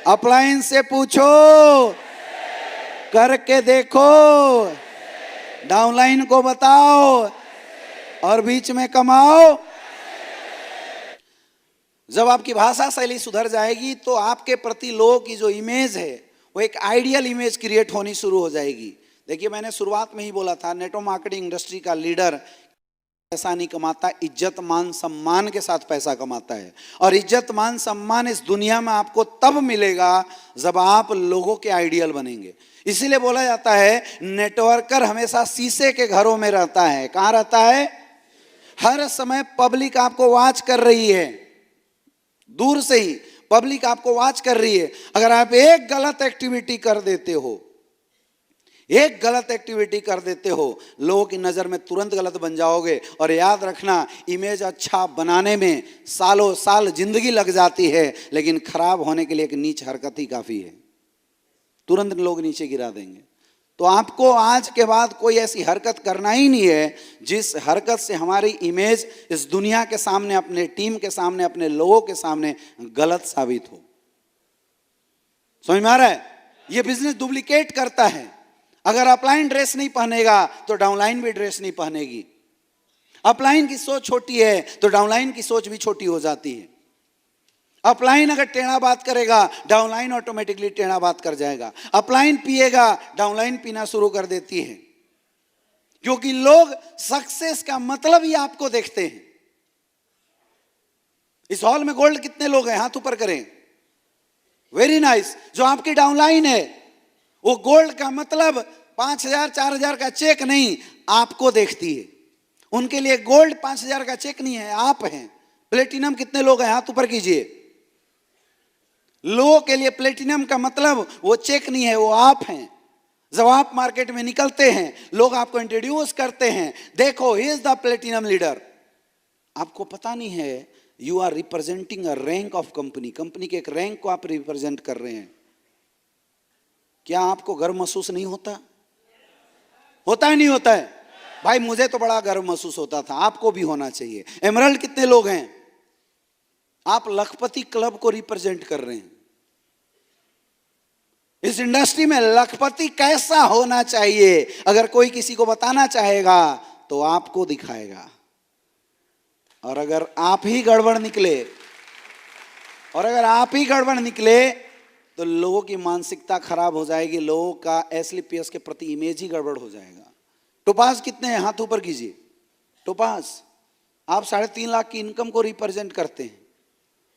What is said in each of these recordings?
Appliance से पूछो, करके देखो, डाउनलाइन को बताओ और बीच में कमाओ। जब आपकी भाषा शैली सुधर जाएगी तो आपके प्रति लोगों की जो इमेज है वो एक आइडियल इमेज क्रिएट होनी शुरू हो जाएगी। देखिए, मैंने शुरुआत में ही बोला था, नेटवर्क मार्केटिंग इंडस्ट्री का लीडर पैसा नहीं कमाता, इज्जत मान सम्मान के साथ पैसा कमाता है। और इज्जत मान सम्मान इस दुनिया में आपको तब मिलेगा जब आप लोगों के आइडियल बनेंगे। इसीलिए बोला जाता है नेटवर्कर हमेशा शीशे के घरों में रहता है। कहाँ रहता है? हर समय पब्लिक आपको वॉच कर रही है, दूर से ही पब्लिक आपको वॉच कर रही है। अगर आप एक गलत एक्टिविटी कर देते हो, एक गलत एक्टिविटी कर देते हो, लोगों की नजर में तुरंत गलत बन जाओगे। और याद रखना, इमेज अच्छा बनाने में सालों साल जिंदगी लग जाती है, लेकिन खराब होने के लिए एक नीच हरकत ही काफी है, तुरंत लोग नीचे गिरा देंगे। तो आपको आज के बाद कोई ऐसी हरकत करना ही नहीं है जिस हरकत से हमारी इमेज इस दुनिया के सामने, अपने टीम के सामने, अपने लोगों के सामने गलत साबित हो। समझ में आ रहा है? ये बिजनेस डुप्लीकेट करता है। अगर अपलाइन ड्रेस नहीं पहनेगा तो डाउनलाइन भी ड्रेस नहीं पहनेगी। अपलाइन की सोच छोटी है तो डाउनलाइन की सोच भी छोटी हो जाती है। अपलाइन अगर टेढ़ा बात करेगा, डाउनलाइन ऑटोमेटिकली टेढ़ा बात कर जाएगा। अपलाइन पिएगा, डाउनलाइन पीना शुरू कर देती है, क्योंकि लोग सक्सेस का मतलब ही आपको देखते हैं। इस हॉल में गोल्ड कितने लोग हैं? हाथ ऊपर करें। Very nice. जो आपकी डाउनलाइन है वो गोल्ड का मतलब 5,000 4,000 का चेक नहीं, आपको देखती है। उनके लिए गोल्ड 5,000 का चेक नहीं है, आप हैं। प्लेटिनम कितने लोग हैं? हाथ ऊपर कीजिए। लोगों के लिए प्लेटिनम का मतलब वो चेक नहीं है, वो आप हैं। जब आप मार्केट में निकलते हैं, लोग आपको इंट्रोड्यूस करते हैं, देखो he is the platinum leader. आपको पता नहीं है, you are representing a rank of company. Company के एक रैंक को आप रिप्रेजेंट कर रहे हैं। क्या आपको गर्व महसूस नहीं होता? होता है नहीं होता है? भाई मुझे तो बड़ा गर्व महसूस होता था, आपको भी होना चाहिए। एमरल्ड कितने लोग हैं? आप लखपति क्लब को रिप्रेजेंट कर रहे हैं। इस इंडस्ट्री में लखपति कैसा होना चाहिए अगर कोई किसी को बताना चाहेगा तो आपको दिखाएगा। और अगर आप ही गड़बड़ निकले तो लोगों की मानसिकता खराब हो जाएगी, लोगों का एसलीपीएस के प्रति इमेज ही गड़बड़ हो जाएगा। टोपाज कितने हैं? हाथ ऊपर कीजिए। टोपाज, आप 3.5 लाख की इनकम को रिप्रेजेंट करते हैं।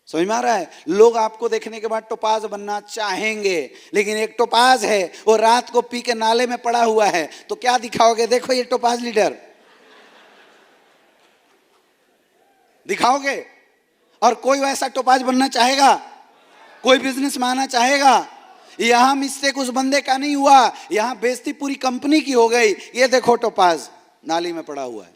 समझ में आ रहा है? लोग आपको देखने के बाद टोपाज बनना चाहेंगे, लेकिन एक टोपाज है वो रात को पी के नाले में पड़ा हुआ है, तो क्या दिखाओगे? देखो ये टोपाज लीडर दिखाओगे? और कोई वैसा टोपाज बनना चाहेगा? कोई बिजनेस में आना चाहेगा? यहां मिस्टेक उस बंदे का नहीं हुआ, यहां बेइज्जती पूरी कंपनी की हो गई। ये देखो टोपाज नाली में पड़ा हुआ है।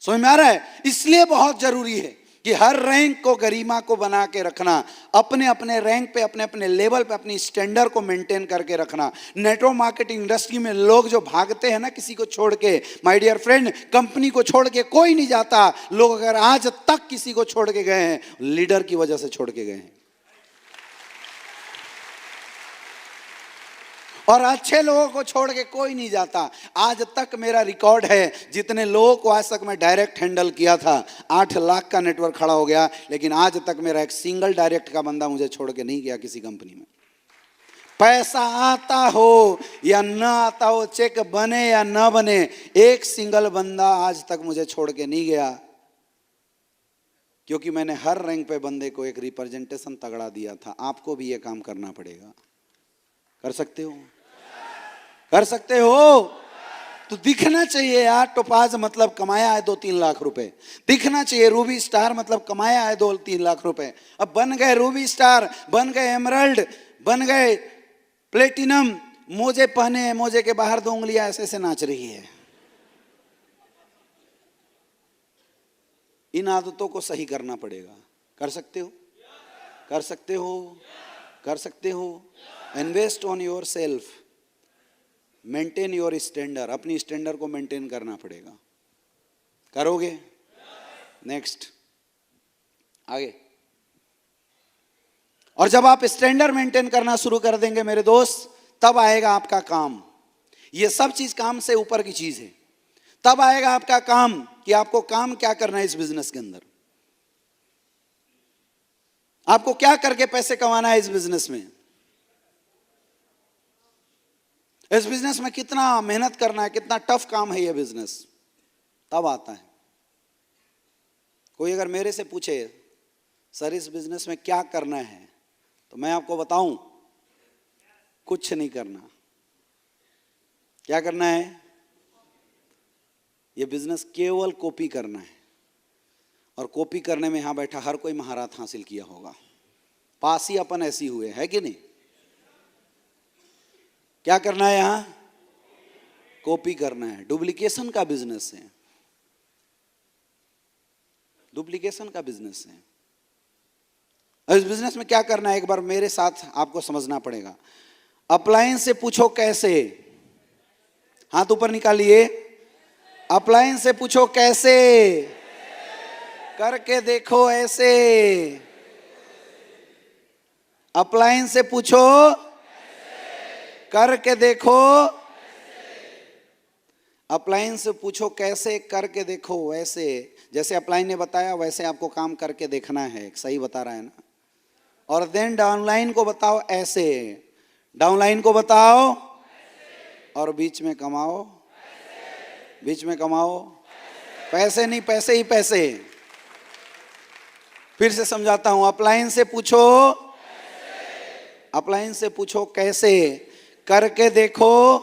समझ में आ रहा है? इसलिए बहुत जरूरी है कि हर रैंक को, गरिमा को बना के रखना, अपने अपने रैंक पे, अपने अपने लेवल पे अपनी स्टैंडर्ड को मेंटेन करके रखना। नेटवर्क मार्केटिंग इंडस्ट्री में लोग जो भागते हैं ना किसी को छोड़ के, माय डियर फ्रेंड, कंपनी को छोड़ के कोई नहीं जाता। लोग अगर आज तक किसी को छोड़ के गए हैं, लीडर की वजह से छोड़ के गए हैं। और अच्छे लोगों को छोड़ के कोई नहीं जाता। आज तक मेरा रिकॉर्ड है, जितने लोगों को आज तक मैं डायरेक्ट हैंडल किया था, 8 लाख का नेटवर्क खड़ा हो गया, लेकिन आज तक मेरा एक सिंगल डायरेक्ट का बंदा मुझे छोड़ के नहीं गया किसी कंपनी में। पैसा आता हो या ना आता हो, चेक बने या ना बने, एक सिंगल बंदा आज तक मुझे छोड़ के नहीं गया, क्योंकि मैंने हर रैंक पे बंदे को एक रिप्रेजेंटेशन तगड़ा दिया था। आपको भी ये काम करना पड़ेगा। कर सकते हो? कर सकते हो? तो दिखना चाहिए यार। टोपाज मतलब कमाया है 2-3 लाख रुपए, दिखना चाहिए। रूबी स्टार मतलब कमाया है 2-3 लाख रुपए। अब बन गए रूबी स्टार, बन गए एमरल्ड, बन गए प्लेटिनम, मोजे पहने, मोजे के बाहर 2 उंगलियां ऐसे ऐसे नाच रही है। इन आदतों को सही करना पड़ेगा। कर सकते हो? कर सकते हो? कर सकते हो? Invest on your self, maintain your standard. अपनी स्टैंडर्ड को मेंटेन करना पड़ेगा। करोगे? नेक्स्ट, आगे। और जब आप स्टैंडर्ड मेंटेन करना शुरू कर देंगे मेरे दोस्त, तब आएगा आपका काम। ये सब चीज काम से ऊपर की चीज है। तब आएगा आपका काम कि आपको काम क्या करना है इस बिजनेस के अंदर, आपको क्या करके पैसे कमाना है इस बिजनेस में, इस बिजनेस में कितना मेहनत करना है, कितना टफ काम है ये बिजनेस, तब आता है। कोई अगर मेरे से पूछे सर इस बिजनेस में क्या करना है, तो मैं आपको बताऊं कुछ नहीं करना। क्या करना है? ये बिजनेस केवल कॉपी करना है, और कॉपी करने में यहां बैठा हर कोई महारत हासिल किया होगा, पास ही अपन ऐसी हुए है कि नहीं। क्या करना है? यहां कॉपी करना है। डुप्लीकेशन का बिजनेस है, डुप्लीकेशन का बिजनेस है। इस बिजनेस में क्या करना है, एक बार मेरे साथ आपको समझना पड़ेगा। अप्लायंस से पूछो कैसे, हाथ ऊपर निकालिए। अप्लायंस से पूछो कैसे, करके देखो ऐसे। अप्लायंस से पूछो करके देखो, अप्लायंस से पूछो कैसे, करके देखो वैसे। जैसे अप्लायंस ने बताया वैसे आपको काम करके देखना है, सही बता रहा है ना। और देन डाउनलाइन को बताओ ऐसे, डाउनलाइन को बताओ और बीच में कमाओ, बीच में कमाओ। पैसे नहीं, पैसे ही पैसे। फिर से समझाता हूं। अप्लायंस से पूछो, अप्लायंस से पूछो कैसे, करके देखो,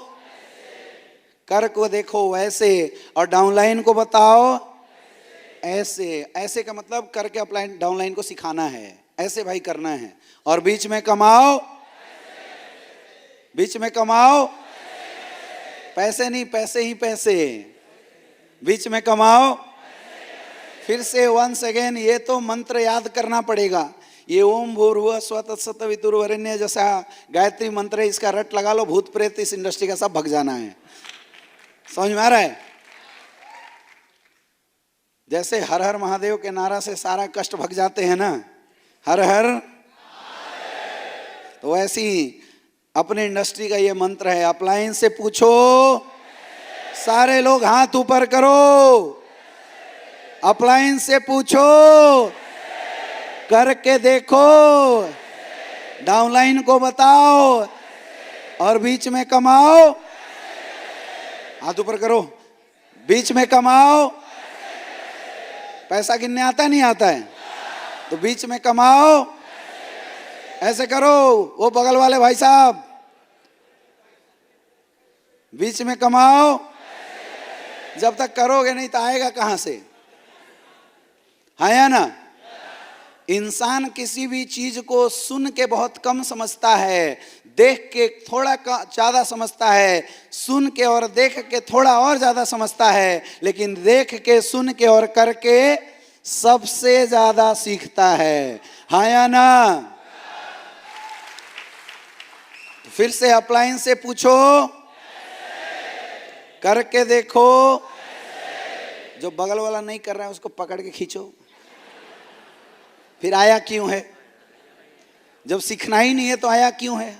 करके देखो वैसे। और डाउनलाइन को बताओ ऐसे। ऐसे का मतलब करके अप्लायंस डाउनलाइन को सिखाना है, ऐसे भाई करना है। और बीच में कमाओ, बीच में कमाओ। पैसे नहीं, पैसे ही पैसे। बीच में कमाओ। फिर से वंस अगेन, ये तो मंत्र याद करना पड़ेगा। ये ओम भूर्भुवः स्वः तत्सवितुर्वरेण्यं जैसा गायत्री मंत्र है, इसका रट लगा लो, भूत प्रेत इस इंडस्ट्री का सब भग जाना है। समझ में आ रहा है? जैसे हर हर महादेव के नारा से सारा कष्ट भग जाते हैं ना, हर हर, तो ऐसी अपने इंडस्ट्री का ये मंत्र है। अप्लायंस से पूछो, सारे लोग हाथ ऊपर करो। अप्लायंस से पूछो, करके देखो, डाउनलाइन को बताओ और बीच में कमाओ। हाथ ऊपर करो, बीच में कमाओ। पैसा गिनने आता नहीं आता है, तो बीच में कमाओ। ऐसे करो, वो बगल वाले भाई साहब, बीच में कमाओ। जब तक करोगे नहीं तो आएगा कहां से? है या ना? इंसान किसी भी चीज को सुन के बहुत कम समझता है, देख के थोड़ा ज्यादा समझता है, सुन के और देख के थोड़ा और ज्यादा समझता है, लेकिन देख के, सुन के और करके सबसे ज्यादा सीखता है। हाँ या ना? फिर से अप्लायंस से पूछो, करके देखो। जो बगल वाला नहीं कर रहा है उसको पकड़ के खींचो। फिर आया क्यों है? जब सीखना ही नहीं है तो आया क्यों है?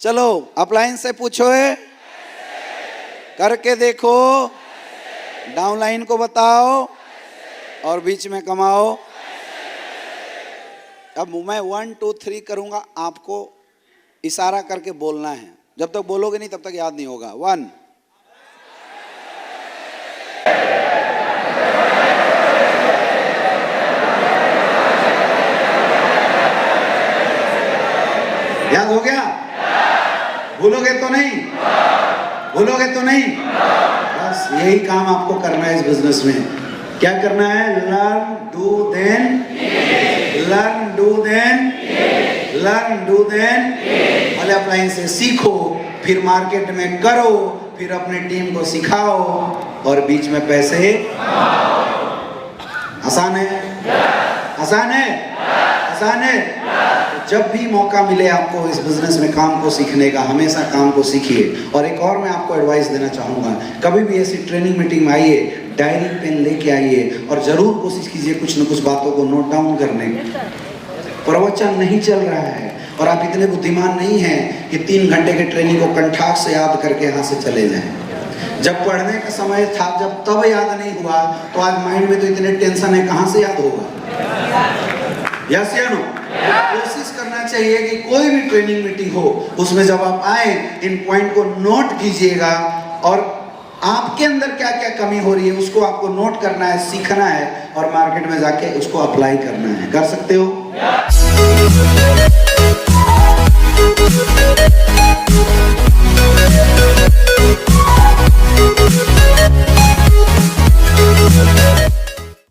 चलो अप्लायंस से पूछो, करके देखो, डाउनलाइन को बताओ और बीच में कमाओ। अब मैं 1 2 3 करूंगा, आपको इशारा करके बोलना है। जब तक बोलोगे नहीं तब तक याद नहीं होगा। 1, याद हो गया? भूलोगे तो नहीं? भूलोगे तो नहीं? बस यही काम आपको करना है इस बिजनेस में। क्या करना है? Learn do then, learn do then, learn do then. पहले अप्लायंस से सीखो, फिर मार्केट में करो, फिर अपने टीम को सिखाओ और बीच में पैसे। आसान है? आसान है? आसान है? जब भी मौका मिले आपको इस बिजनेस में काम को सीखने का, हमेशा काम को सीखिए। और एक और मैं आपको एडवाइस देना चाहूँगा, कभी भी ऐसी ट्रेनिंग मीटिंग में आइए, डायरी पेन लेके आइए और ज़रूर कोशिश कीजिए कुछ न कुछ बातों को नोट डाउन करने की, प्रवचन नहीं चल रहा है और आप इतने बुद्धिमान नहीं हैं कि 3 घंटे के ट्रेनिंग को कंठाक से याद करके यहाँ से चले जाएं। जब पढ़ने का समय था, जब तब याद नहीं हुआ, तो आज माइंड में तो इतने टेंशन है, कहाँ से याद होगा? यस या नो? कोशिश करना चाहिए कि कोई भी ट्रेनिंग मीटिंग हो, उसमें जब आप आए इन पॉइंट को नोट कीजिएगा और आपके अंदर क्या क्या कमी हो रही है उसको आपको नोट करना है, सीखना है और मार्केट में जाके उसको अप्लाई करना है। कर सकते हो?